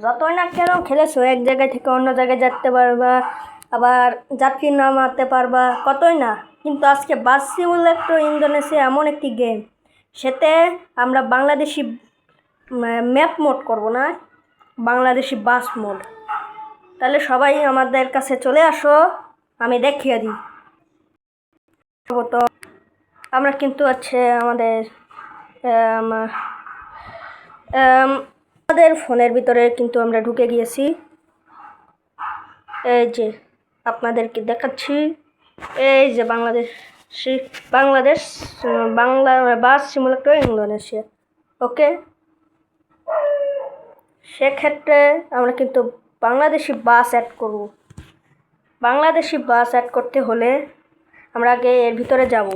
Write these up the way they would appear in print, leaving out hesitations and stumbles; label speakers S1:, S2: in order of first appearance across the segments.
S1: যতই না কেন খেলেছো, এক জায়গায় থেকে অন্য জায়গায় যেতে পারবা, আবার যাত্রী নামাতে পারবা, কতই না। কিন্তু আজকে বাস সিমুলেটর ইন্দোনেশিয়া এমন একটি গেম, সেতে আমরা বাংলাদেশি ম্যাপ মোড করব না, বাংলাদেশি বাস মোড। তাহলে সবাই আমাদের কাছে চলে আসো, আমি দেখিয়ে দিই। তো আমরা কিন্তু আমাদের আমাদের ফোনের ভিতরে কিন্তু আমরা ঢুকে গিয়েছি। এই যে আপনাদেরকে দেখাচ্ছি, এই যে Bangladesh Bangla bus simulator Indonesia. Okay, সেক্ষেত্রে আমরা কিন্তু বাংলাদেশি বাস অ্যাড করব। বাংলাদেশি বাস অ্যাড করতে হলে আমরা আগে এর ভিতরে যাব।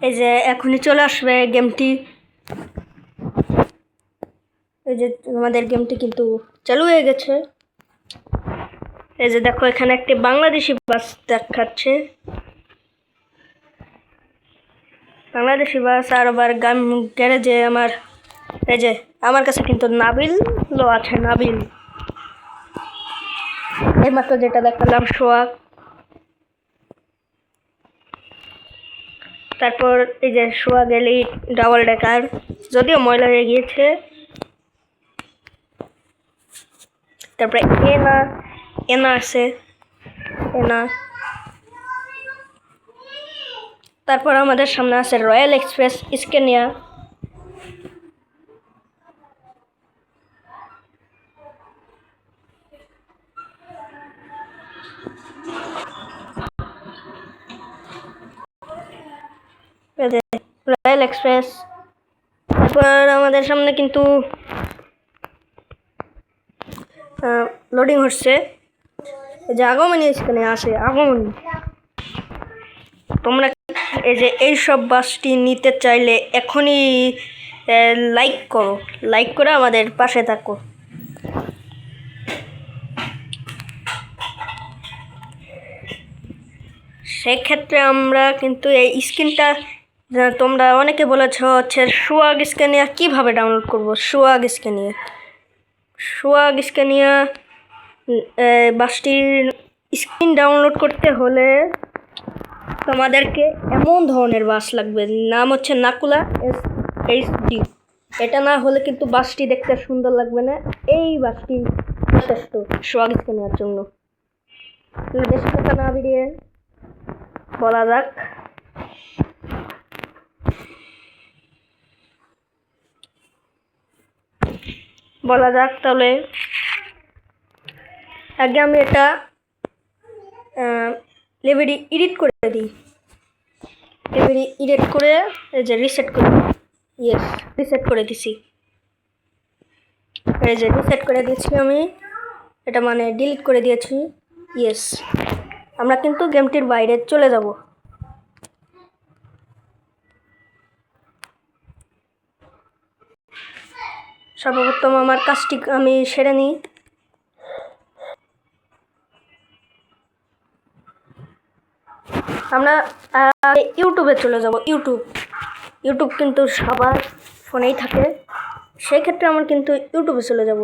S1: এই যে এখনই চলে আসবে গেমটি। এই যে আমাদের গেমটি কিন্তু চালু হয়ে গেছে। এই যে দেখো, এখানে একটি বাংলাদেশি বাস দেখাচ্ছে, বাংলাদেশি বাস। আর আবার গ্যারেজে এই যে আমার কাছে কিন্তু নাবিলও আছে, নাবিল। এইমাত্র যেটা দেখালাম সোহাগ। তারপর এই যে সোহাগ এলি ডাবল ডেকার, যদিও ময়লা হয়ে গিয়েছে। তারপরে এনা আছে, এনা। তারপর আমাদের সামনে আছে royal express Scania. Royal express. তারপর আমাদের সামনে কিন্তু লোডিং হচ্ছে। যে আগমনী স্কেনে আসে, আগমনী। তোমরা এই যে এইসব বাসটি নিতে চাইলে এখনই লাইক করো, লাইক করে আমাদের পাশে থাকো। সেক্ষেত্রে আমরা কিন্তু এই স্ক্রিনটা, তোমরা অনেকে বলেছ সোহাগ স্ক্যানিয়া কীভাবে ডাউনলোড করব। সোহাগ স্ক্যানিয়া বাসটির স্ক্রিন ডাউনলোড করতে হলে তোমাদেরকে এমন ধরনের বাস লাগবে, নাম হচ্ছে নাকুলা HD। এটা না হলে কিন্তু বাসটি দেখতে সুন্দর লাগবে না। এই বাসটি যথেষ্ট সোহাগ স্ক্যানিয়ার জন্য। বেশি কথা না বেরিয়ে বলা যাক তাহলে। আগে আমি এটা লেভেলটি এডিট করে দিই। লেভেলটি এডিট করে এই যে রিসেট করে, রিসেট করে দিছি। এই যে রিসেট করে দিয়েছি আমি, এটা মানে ডিলিট করে দিয়েছি। আমরা কিন্তু গেমটির বাইরে চলে যাব। সর্বপ্রথম আমার কাজটি আমি সেরে নিই। আমরা ইউটিউবে চলে যাব। ইউটিউব কিন্তু সবার ফোনেই থাকে, সেই ক্ষেত্রে আমরা কিন্তু ইউটিউবে চলে যাব।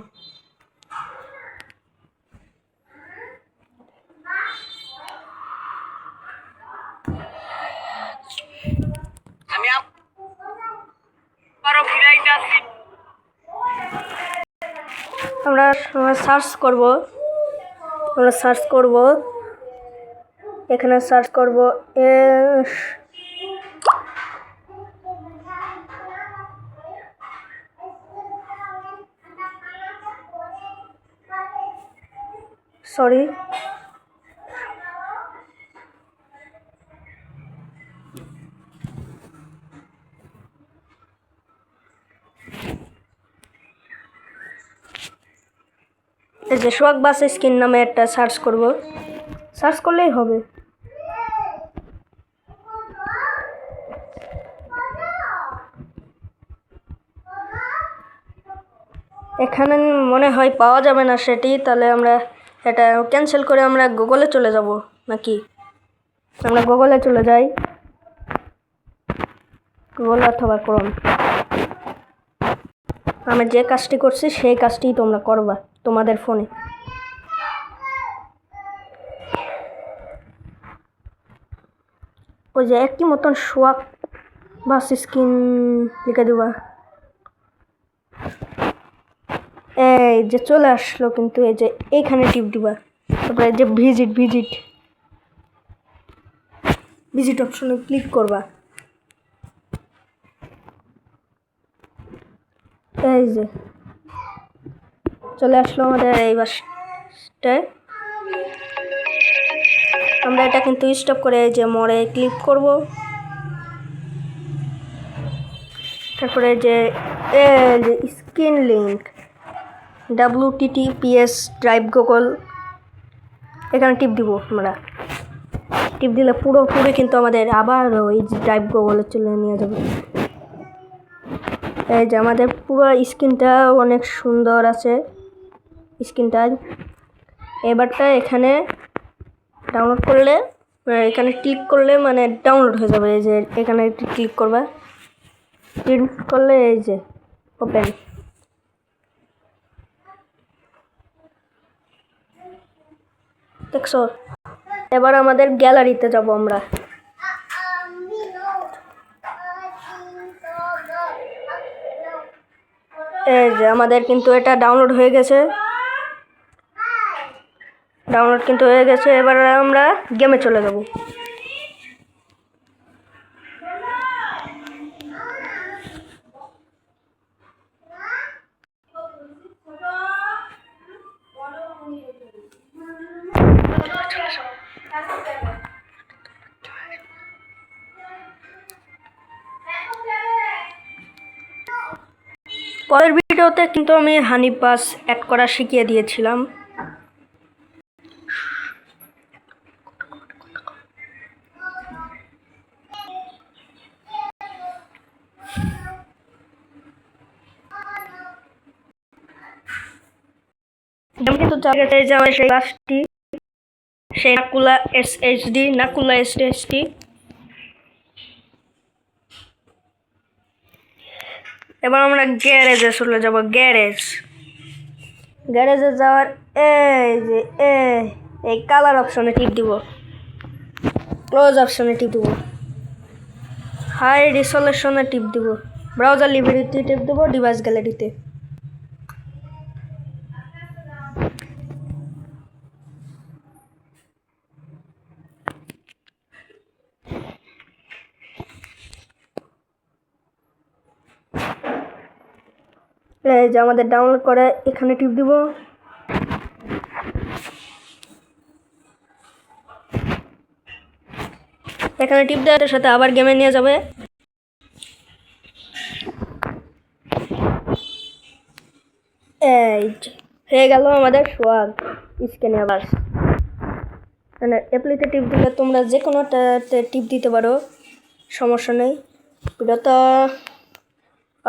S1: আমরা সার্চ করব, এখানে সার্চ করব সরি এই যে সোহাগ বাস স্ক্রিন নামে একটা সার্চ করব, সার্চ করলেই হবে। এখানে মনে হয় পাওয়া যাবে না সেটি, তাহলে আমরা এটা ক্যান্সেল করে আমরা গুগলে চলে যাব নাকি? আমরা গুগলে চলে যাই, গুগল অথবা ক্রোম। আমি যে কাজটি করছি সেই কাজটি তোমরা করবা তোমাদের ফোনে। ওই যে একটি মতন সোয়াক বাস স্কিন লিখে দেবা। এই যে চলে আসলো, কিন্তু এই যে এইখানে টিপ দিবা, তারপরে যে ভিজিট অপশনে ক্লিক করবা। এই যে চলে আসলো আমাদের এই বাসটায়। আমরা এটা কিন্তু স্টপ করে এই যে মোড়ে ক্লিক করব। তারপরে যে screen link WTTPS drive Google, এখানে টিপ দিব। আমরা টিপ দিলে পুরোপুরি কিন্তু আমাদের আবার ওই ড্রাইভ গুগলে চলে নিয়ে যাবে। এই যে আমাদের পুরো স্ক্রিনটা অনেক সুন্দর আছে স্ক্রিনটা। এবারটা এখানে ডাউনলোড করলে, এখানে ক্লিক করলে মানে ডাউনলোড হয়ে যাবে। এই যে এখানে ক্লিক করবা, ক্লিক করলে এই যে ওপেন। দেখছো, এবার আমাদের গ্যালারিতে যাব আমরা। এই যে আমাদের কিন্তু এটা ডাউনলোড হয়ে গেছে, এবার আমরা গেমে চলে যাব। পরের ভিডিওতে কিন্তু আমি হানি পাস অ্যাড করা শিখিয়ে দিয়েছিলাম। কিন্তু জায়গাতে যে আমার সেই বাসটি, সেই নাকুলা SHD। এবার আমরা গ্যারেজে চলে যাব। গ্যারেজে যাওয়ার এই যে এই কালার অপশনে টিপ দিব, ক্লোজ অপশনে টিপ দিব, হাই রিসলেশনে টিপ দিব, ব্রাউজার লিব্রিটি টিপ দেবো, ডিভাইস গ্যালারিতে। এই যে আমাদের ডাউনলোড করে এখানে টিপ দিব। এখানে টিপ দেওয়ার সাথে আবার গেমে নিয়ে যাবে। এই হয়ে গেল আমাদের সোয়াগ স্ক্যানে। আবার মানে অ্যাপ্লিতে টিপ দিলে তোমরা যে কোনোটাতে টিপ দিতে পারো, সমস্যা নেই। ভিডিওটা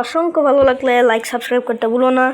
S1: অসংখ্য ভালো লাগলে লাইক সাবস্ক্রাইব করতে ভুলো না।